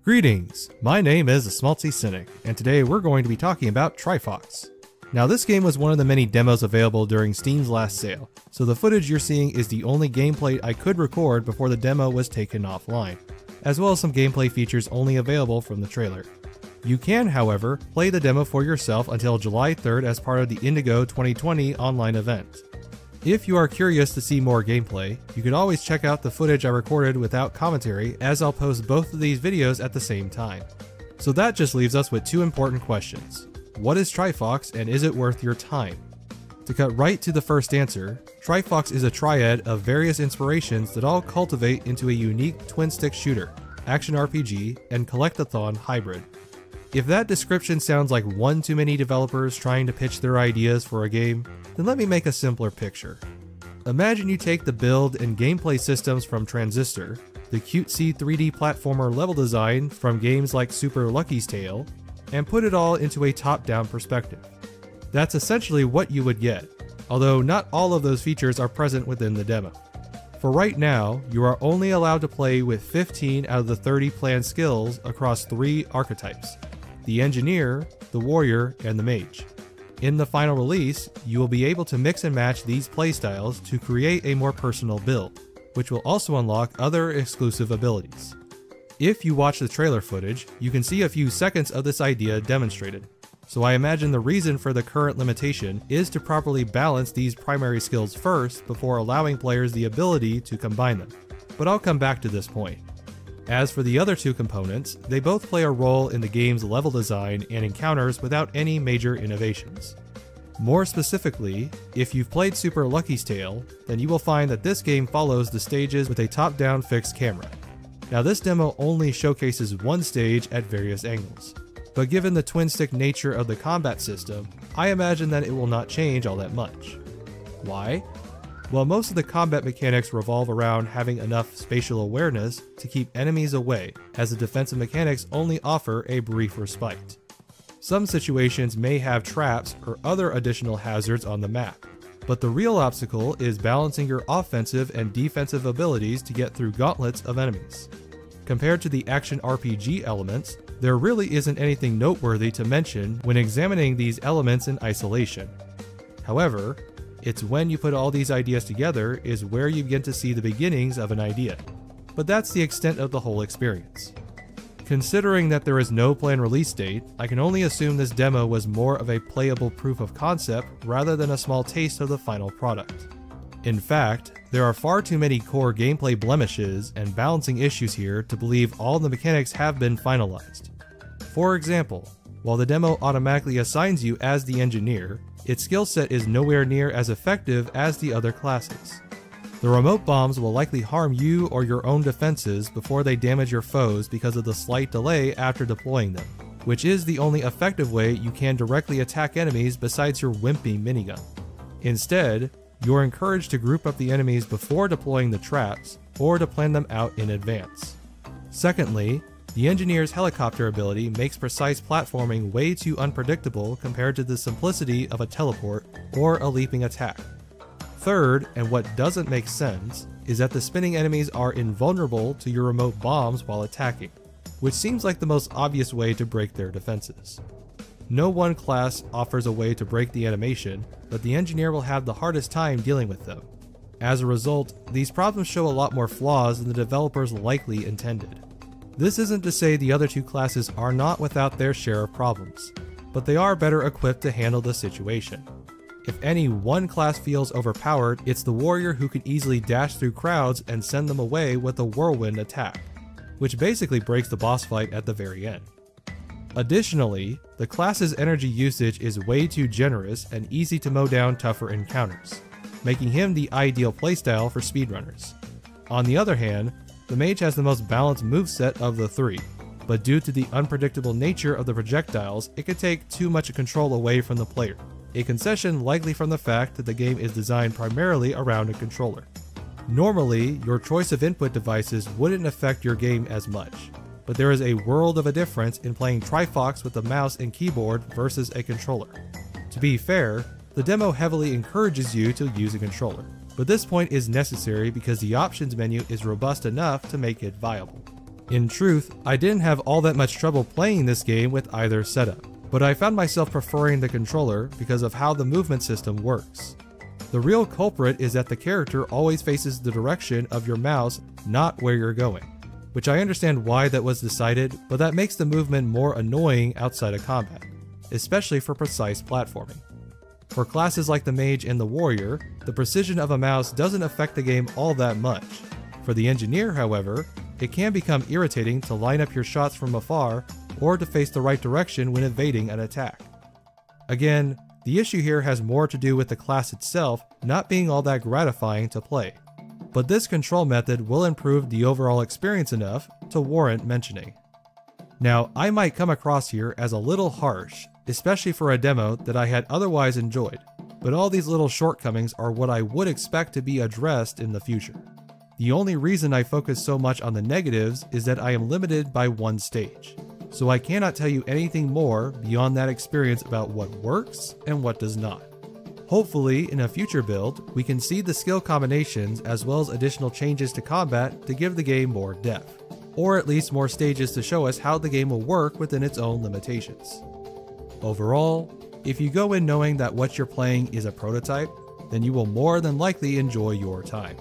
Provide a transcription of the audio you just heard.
Greetings, my name is Schmaltzy Cynic, and today we're going to be talking about Trifox. Now this game was one of the many demos available during Steam's last sale, so the footage you're seeing is the only gameplay I could record before the demo was taken offline, as well as some gameplay features only available from the trailer. You can, however, play the demo for yourself until July 3rd as part of the Indigo 2020 online event. If you are curious to see more gameplay, you can always check out the footage I recorded without commentary, as I'll post both of these videos at the same time. So that just leaves us with two important questions. What is Trifox, and is it worth your time? To cut right to the first answer, Trifox is a triad of various inspirations that all cultivate into a unique twin-stick shooter, action RPG, and collectathon hybrid. If that description sounds like one too many developers trying to pitch their ideas for a game, then let me make a simpler picture. Imagine you take the build and gameplay systems from Transistor, the cutesy 3D platformer level design from games like Super Lucky's Tale, and put it all into a top-down perspective. That's essentially what you would get, although not all of those features are present within the demo. For right now, you are only allowed to play with 15 out of the 30 planned skills across 3 archetypes: the Engineer, the Warrior, and the Mage. In the final release, you will be able to mix and match these playstyles to create a more personal build, which will also unlock other exclusive abilities. If you watch the trailer footage, you can see a few seconds of this idea demonstrated, so I imagine the reason for the current limitation is to properly balance these primary skills first before allowing players the ability to combine them, but I'll come back to this point. As for the other two components, they both play a role in the game's level design and encounters without any major innovations. More specifically, if you've played Super Lucky's Tale, then you will find that this game follows the stages with a top-down fixed camera. Now this demo only showcases one stage at various angles, but given the twin-stick nature of the combat system, I imagine that it will not change all that much. Why? Well, most of the combat mechanics revolve around having enough spatial awareness to keep enemies away, as the defensive mechanics only offer a brief respite. Some situations may have traps or other additional hazards on the map, but the real obstacle is balancing your offensive and defensive abilities to get through gauntlets of enemies. Compared to the action RPG elements, there really isn't anything noteworthy to mention when examining these elements in isolation. However, it's when you put all these ideas together is where you begin to see the beginnings of an idea. But that's the extent of the whole experience. Considering that there is no planned release date, I can only assume this demo was more of a playable proof of concept rather than a small taste of the final product. In fact, there are far too many core gameplay blemishes and balancing issues here to believe all the mechanics have been finalized. For example, while the demo automatically assigns you as the Engineer, its skill set is nowhere near as effective as the other classes. The remote bombs will likely harm you or your own defenses before they damage your foes because of the slight delay after deploying them, which is the only effective way you can directly attack enemies besides your wimpy minigun. Instead, you're encouraged to group up the enemies before deploying the traps, or to plan them out in advance. Secondly, the Engineer's helicopter ability makes precise platforming way too unpredictable compared to the simplicity of a teleport or a leaping attack. Third, and what doesn't make sense, is that the spinning enemies are invulnerable to your remote bombs while attacking, which seems like the most obvious way to break their defenses. No one class offers a way to break the animation, but the Engineer will have the hardest time dealing with them. As a result, these problems show a lot more flaws than the developers likely intended. This isn't to say the other two classes are not without their share of problems, but they are better equipped to handle the situation. If any one class feels overpowered, it's the Warrior, who can easily dash through crowds and send them away with a whirlwind attack, which basically breaks the boss fight at the very end. Additionally, the class's energy usage is way too generous and easy to mow down tougher encounters, making him the ideal playstyle for speedrunners. On the other hand, the Mage has the most balanced moveset of the 3, but due to the unpredictable nature of the projectiles, it could take too much control away from the player, a concession likely from the fact that the game is designed primarily around a controller. Normally, your choice of input devices wouldn't affect your game as much, but there is a world of a difference in playing Trifox with a mouse and keyboard versus a controller. To be fair, the demo heavily encourages you to use a controller, but this point is necessary because the options menu is robust enough to make it viable. In truth, I didn't have all that much trouble playing this game with either setup, but I found myself preferring the controller because of how the movement system works. The real culprit is that the character always faces the direction of your mouse, not where you're going, which I understand why that was decided, but that makes the movement more annoying outside of combat, especially for precise platforming. For classes like the mage and the warrior, the precision of a mouse doesn't affect the game all that much. For the engineer, however, it can become irritating to line up your shots from afar or to face the right direction when evading an attack. Again, the issue here has more to do with the class itself not being all that gratifying to play, but this control method will improve the overall experience enough to warrant mentioning. Now, I might come across here as a little harsh, especially for a demo that I had otherwise enjoyed, but all these little shortcomings are what I would expect to be addressed in the future. The only reason I focus so much on the negatives is that I am limited by one stage, so I cannot tell you anything more beyond that experience about what works and what does not. Hopefully, in a future build, we can see the skill combinations as well as additional changes to combat to give the game more depth, or at least more stages to show us how the game will work within its own limitations. Overall, if you go in knowing that what you're playing is a prototype, then you will more than likely enjoy your time.